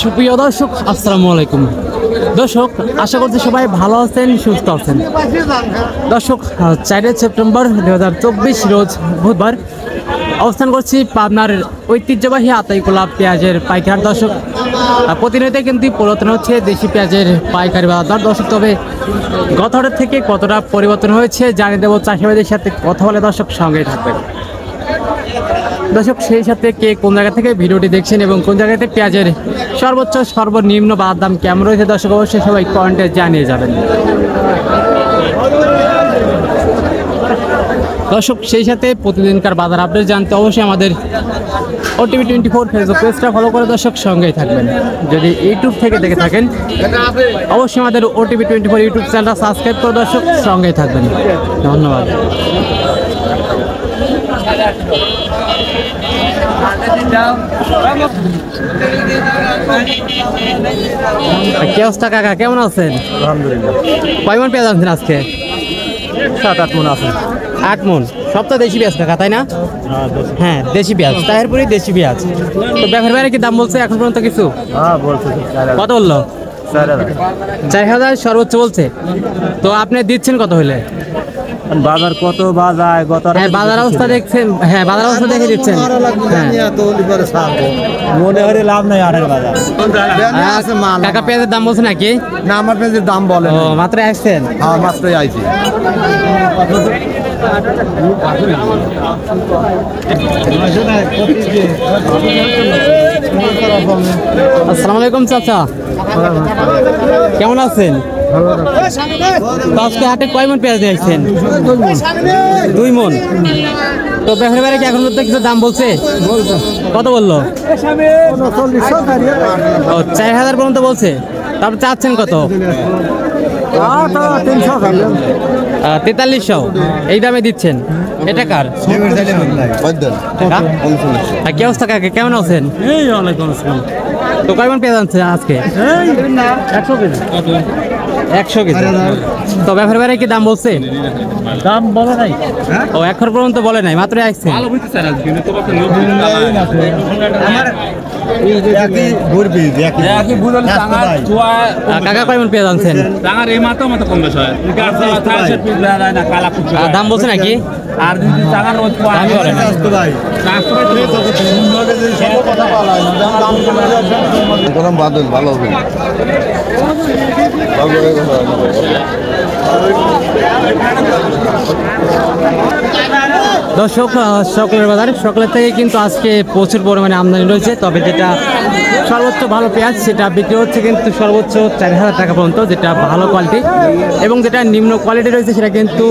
সুপ্রিয় দর্শক, আসসালামু আলাইকুম। দর্শক, আশা করছি সবাই ভালো আছেন, সুস্থ আছেন। দর্শক, 4 সেপ্টেম্বর 2024 রোজ বুধবার অবস্থান করছি পাবনার ঐতিহ্যবাহী আতাইকুলা পেঁয়াজের পাইকার। দর্শক, প্রতিনিয়ত কিন্তু পরিবর্তন হচ্ছে দেশি পেঁয়াজের পাইকারি বাজার। দর্শক, তবে গত হাটের থেকে কতটা পরিবর্তন হয়েছে জানিয়ে দেবো চাষিবাদের সাথে কথা বলে। দর্শক, সঙ্গেই থাকবেন। দর্শক, সেই সাথে কে কোন জায়গা থেকে ভিডিওটি দেখছেন এবং কোন জায়গাতে পেঁয়াজের সর্বোচ্চ সর্বনিম্ন বাজার দাম কেমন রয়েছে, দর্শক অবশ্যই সবাই কমেন্টে জানিয়ে যাবেন। দর্শক, সেই সাথে প্রতিদিনকার বাজার আপডেট জানতে অবশ্যই আমাদের OTV 24 ফেসবুক পেজটা ফলো করে দর্শক সঙ্গেই থাকবেন। যদি ইউটিউব থেকে দেখে থাকেন অবশ্যই আমাদের OTV 24 ইউটিউব চ্যানেলটা সাবস্ক্রাইব করে দর্শক সঙ্গেই থাকবেন। ধন্যবাদ। কি অবস্থা কাকা, কেমন আছেন? আলহামদুলিল্লাহ। কয় মন পেঁয়াজ আনছেন আজকে? 7-8 মন আছে। 8 মন। সব তো দেশি পেঁয়াজ কাকা, তাই না? হ্যাঁ, দেশি পেঁয়াজ, তাহেরপুরি দেশি পেঁয়াজ। তো ব্যাপার বাইরে কি দাম বলছে এখন পর্যন্ত কিছু? বলছে কত বললো? 4,000। 4,000 সর্বোচ্চ বলছে। তো আপনি দিচ্ছেন কত হলে? বাজার কত বাজায় গত? হ্যাঁ, বাজার অবস্থা দেখছেন? হ্যাঁ, বাজার অবস্থা দেখে দিচ্ছেন। হ্যাঁ, মনে হলে লাভ নাই। আরের বাজার কাকা পেঁয়াজের দাম বলছে নাকি? না, আমার পেঁয়াজের দাম বলে। ও, মাত্র আসছেন? হ্যাঁ, মাত্রই আইছি। আসসালামু আলাইকুম চাচা, কেমন আছেন? তো আজকে হাটে কয় মন পেঁয়াজ নিয়ে আসছেন? 2 মন। তো ব্যাপারে বাইরে কি এখন পর্যন্ত কিছু দাম বলছে? কত বললো? 4,000 পর্যন্ত বলছে। তারপর চাচ্ছেন কত? 4300 এই দামে দিচ্ছেন। এটা কার? কি অবস্থা কাকে, কেমন আছেন? তো কয় মন পেঁয়াজ আনছে আজকে? 100 কেজি। তো ব্যাপারে বাইরে কি দাম বলছে? দাম বলে নাই। ও, এখন পর্যন্ত বলে নাই, মাত্র আসছে। কাকা কয় মন পেঁয়াজ আনছেন? দাম বলছে নাকি? ভালো হবে। দর্শক, সকলের বাজার সকলের থেকে কিন্তু আজকে প্রচুর পরিমাণে আমদানি রয়েছে। তবে যেটা সর্বোচ্চ ভালো পেঁয়াজ সেটা বিক্রি হচ্ছে কিন্তু সর্বোচ্চ 4,000 টাকা পর্যন্ত, যেটা ভালো কোয়ালিটি। এবং যেটা নিম্ন কোয়ালিটি রয়েছে সেটা কিন্তু